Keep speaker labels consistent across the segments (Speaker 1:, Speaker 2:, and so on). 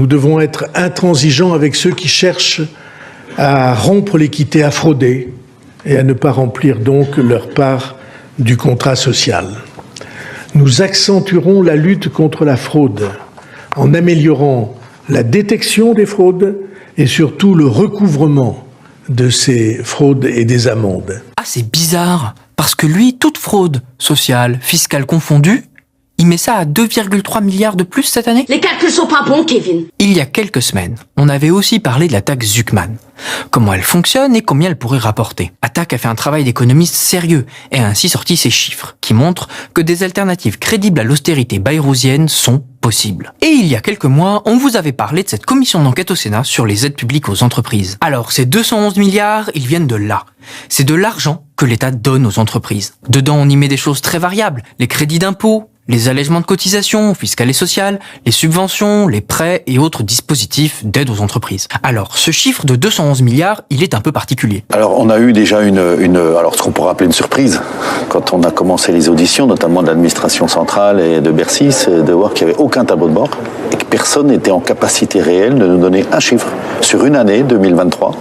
Speaker 1: Nous devons être intransigeants avec ceux qui cherchent à rompre l'équité, à frauder et à ne pas remplir donc leur part du contrat social. Nous accentuerons la lutte contre la fraude en améliorant la détection des fraudes et surtout le recouvrement de ces fraudes et des amendes.
Speaker 2: Ah, c'est bizarre, parce que lui, toute fraude, sociale, fiscale confondue, il met ça à 2,3 milliards de plus cette année.
Speaker 3: Les calculs sont pas bons, Kevin.
Speaker 2: Il y a quelques semaines, on avait aussi parlé de la taxe Zuckman. Comment elle fonctionne et combien elle pourrait rapporter. Attac a fait un travail d'économiste sérieux et a ainsi sorti ces chiffres qui montrent que des alternatives crédibles à l'austérité bayrousienne sont possibles. Et il y a quelques mois, on vous avait parlé de cette commission d'enquête au Sénat sur les aides publiques aux entreprises. Alors, ces 211 milliards, ils viennent de là. C'est de l'argent que l'État donne aux entreprises. Dedans, on y met des choses très variables. Les crédits d'impôt, les allègements de cotisations fiscales et sociales, les subventions, les prêts et autres dispositifs d'aide aux entreprises. Alors, ce chiffre de 211 milliards, il est un peu particulier.
Speaker 4: Alors, on a eu déjà alors ce qu'on pourrait appeler une surprise, quand on a commencé les auditions, notamment de l'administration centrale et de Bercy, c'est de voir qu'il n'y avait aucun tableau de bord et que personne n'était en capacité réelle de nous donner un chiffre sur une année 2023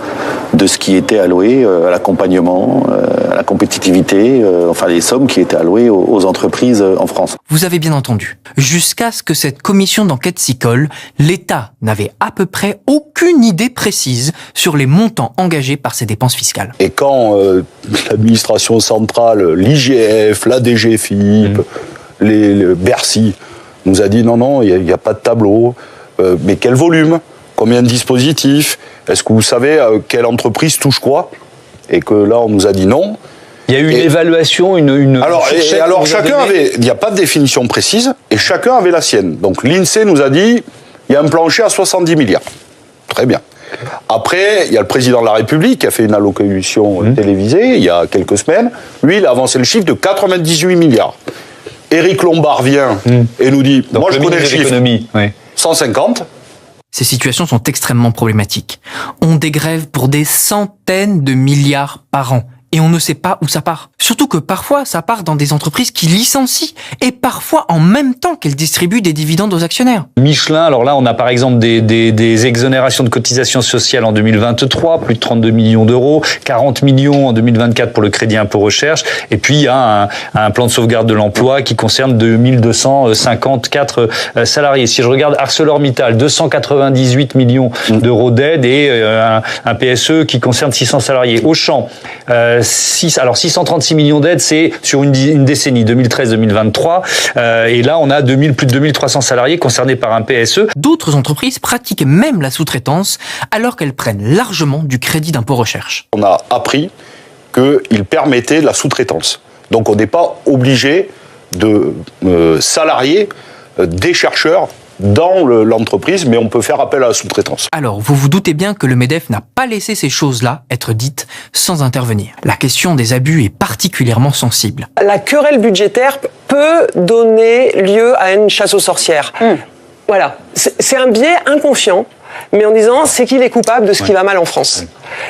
Speaker 4: de ce qui était alloué à l'accompagnement, à la compétitivité, enfin les sommes qui étaient allouées aux entreprises en France.
Speaker 2: Vous avez bien entendu. Jusqu'à ce que cette commission d'enquête s'y colle, l'État n'avait à peu près aucune idée précise sur les montants engagés par ses dépenses fiscales.
Speaker 5: Et quand l'administration centrale, l'IGF, la DGFiP, le Bercy nous a dit non, il n'y a pas de tableau, mais quel volume ? Combien de dispositifs ? Est-ce que vous savez quelle entreprise touche quoi ? Et que là, on nous a dit non.
Speaker 6: Il y a eu une évaluation,
Speaker 5: Alors chacun avait, il n'y a pas de définition précise, et chacun avait la sienne. Donc l'INSEE nous a dit, il y a un plancher à 70 milliards. Très bien. Après, il y a le président de la République qui a fait une allocution télévisée il y a quelques semaines. Lui, il a avancé le chiffre de 98 milliards. Éric Lombard vient et nous dit,
Speaker 6: donc,
Speaker 5: moi je connais le chiffre, 150.
Speaker 2: Ces situations sont extrêmement problématiques. On dégrève pour des centaines de milliards par an. Et on ne sait pas où ça part. Surtout que parfois, ça part dans des entreprises qui licencient et parfois en même temps qu'elles distribuent des dividendes aux actionnaires.
Speaker 6: Michelin, alors là, on a par exemple des exonérations de cotisations sociales en 2023, plus de 32 millions d'euros, 40 millions en 2024 pour le crédit impôt recherche, et puis il y a un plan de sauvegarde de l'emploi qui concerne 2254 salariés. Si je regarde ArcelorMittal, 298 millions d'euros d'aide et un PSE qui concerne 600 salariés. Auchan, 636 millions d'aides, c'est sur une décennie, 2013-2023. Et là, on a plus de 2300 salariés concernés par un PSE.
Speaker 2: D'autres entreprises pratiquent même la sous-traitance alors qu'elles prennent largement du crédit d'impôt recherche.
Speaker 5: On a appris qu'il permettait de la sous-traitance. Donc on n'est pas obligé de salarier des chercheurs dans l'entreprise, mais on peut faire appel à la sous-traitance.
Speaker 2: Alors, vous vous doutez bien que le MEDEF n'a pas laissé ces choses-là être dites sans intervenir. La question des abus est particulièrement sensible.
Speaker 7: La querelle budgétaire peut donner lieu à une chasse aux sorcières. Voilà, c'est un biais inconscient, mais en disant c'est qu'il est coupable de ce qui va mal en France.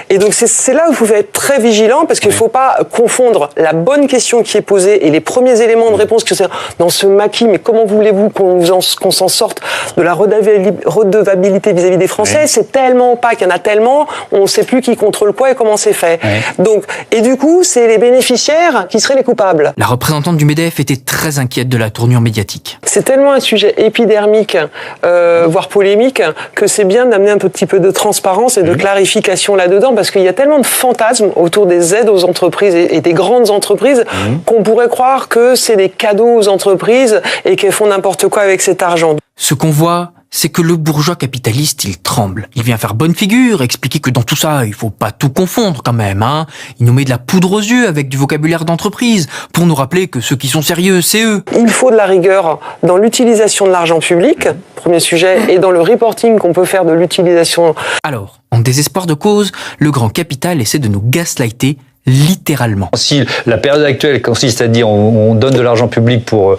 Speaker 7: Et donc c'est là où il faut être très vigilant, parce qu'il ne faut pas confondre la bonne question qui est posée et les premiers éléments de réponse que c'est dans ce maquis, mais comment voulez-vous qu'on s'en sorte de la redevabilité vis-à-vis des Français? C'est tellement opaque, il y en a tellement, on ne sait plus qui contrôle quoi et comment c'est fait. Donc, et du coup, c'est les bénéficiaires qui seraient les coupables.
Speaker 2: La représentante du MEDEF était très inquiète de la tournure médiatique.
Speaker 7: C'est tellement un sujet épidermique, voire polémique, que c'est bien d'amener un petit peu de transparence et de clarification là-dedans, parce qu'il y a tellement de fantasmes autour des aides aux entreprises et des grandes entreprises qu'on pourrait croire que c'est des cadeaux aux entreprises et qu'elles font n'importe quoi avec cet argent.
Speaker 2: Ce qu'on voit, c'est que le bourgeois capitaliste, il tremble. Il vient faire bonne figure, expliquer que dans tout ça, il faut pas tout confondre quand même, hein. Il nous met de la poudre aux yeux avec du vocabulaire d'entreprise pour nous rappeler que ceux qui sont sérieux, c'est eux.
Speaker 7: Il faut de la rigueur dans l'utilisation de l'argent public, premier sujet, et dans le reporting qu'on peut faire de l'utilisation.
Speaker 2: Alors, en désespoir de cause, le grand capital essaie de nous gaslighter littéralement.
Speaker 6: Si la période actuelle consiste à dire on donne de l'argent public pour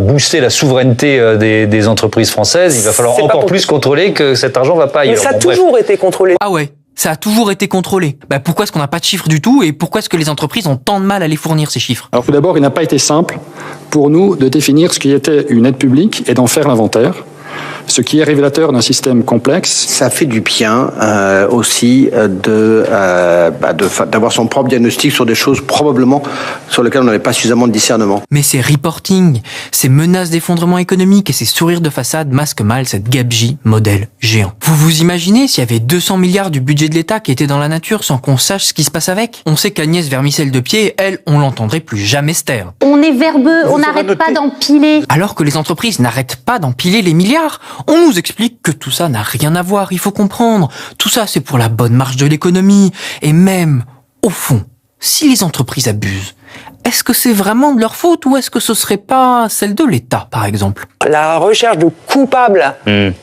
Speaker 6: booster la souveraineté des entreprises françaises, il va falloir encore plus contrôler que cet argent va pas ailleurs.
Speaker 7: Mais ça a toujours été contrôlé.
Speaker 2: Ah ouais, ça a toujours été contrôlé. Pourquoi est-ce qu'on n'a pas de chiffres du tout et pourquoi est-ce que les entreprises ont tant de mal à les fournir, ces chiffres?
Speaker 8: Alors tout d'abord, il n'a pas été simple pour nous de définir ce qui était une aide publique et d'en faire l'inventaire.
Speaker 3: ce qui est révélateur d'un système complexe.
Speaker 8: Ça fait du bien aussi d'avoir son propre diagnostic sur des choses probablement sur lesquelles on n'avait pas suffisamment de discernement.
Speaker 2: Mais ces reporting, ces menaces d'effondrement économique et ces sourires de façade masquent mal cette gabegie modèle géant. Vous vous imaginez s'il y avait 200 milliards du budget de l'État qui était dans la nature sans qu'on sache ce qui se passe avec? On sait qu'Agnès Vermicelle-Depied, elle, on l'entendrait plus jamais se taire.
Speaker 9: On est verbeux, on n'arrête pas d'empiler.
Speaker 2: Alors que les entreprises n'arrêtent pas d'empiler les milliards, on nous explique que tout ça n'a rien à voir, il faut comprendre. Tout ça, c'est pour la bonne marche de l'économie. Et même, au fond, si les entreprises abusent, est-ce que c'est vraiment de leur faute ou est-ce que ce serait pas celle de l'État, par exemple?
Speaker 7: La recherche de coupables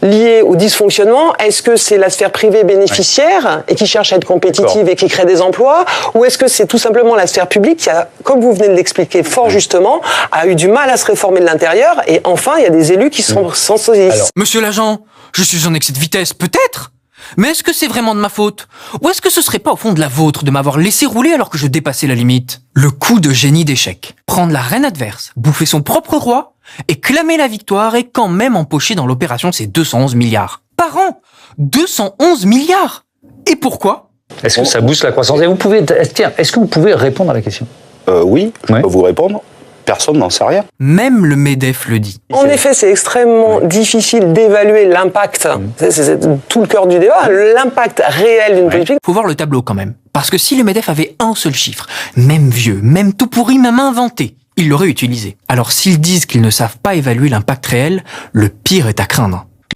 Speaker 7: liés au dysfonctionnement, est-ce que c'est la sphère privée bénéficiaire et qui cherche à être compétitive et qui crée des emplois, ou est-ce que c'est tout simplement la sphère publique qui a, comme vous venez de l'expliquer fort justement, a eu du mal à se réformer de l'intérieur, et enfin il y a des élus qui sont sensibilisés.
Speaker 2: Monsieur l'agent, je suis en excès de vitesse, peut-être? Mais est-ce que c'est vraiment de ma faute? Ou est-ce que ce serait pas au fond de la vôtre de m'avoir laissé rouler alors que je dépassais la limite? Le coup de génie d'échec. Prendre la reine adverse, bouffer son propre roi, et clamer la victoire et quand même empocher dans l'opération ces 211 milliards. Par an! 211 milliards! Et pourquoi?
Speaker 6: Est-ce que ça booste la croissance? Et vous pouvez, est-ce que vous pouvez répondre à la question?
Speaker 5: Oui, je peux vous répondre. Personne n'en sait rien.
Speaker 2: Même le MEDEF le dit.
Speaker 7: En effet, c'est extrêmement difficile d'évaluer l'impact, c'est tout le cœur du débat, l'impact réel d'une politique.
Speaker 2: Faut voir le tableau quand même. Parce que si le MEDEF avait un seul chiffre, même vieux, même tout pourri, même inventé, ils l'auraient utilisé. Alors s'ils disent qu'ils ne savent pas évaluer l'impact réel, le pire est à craindre.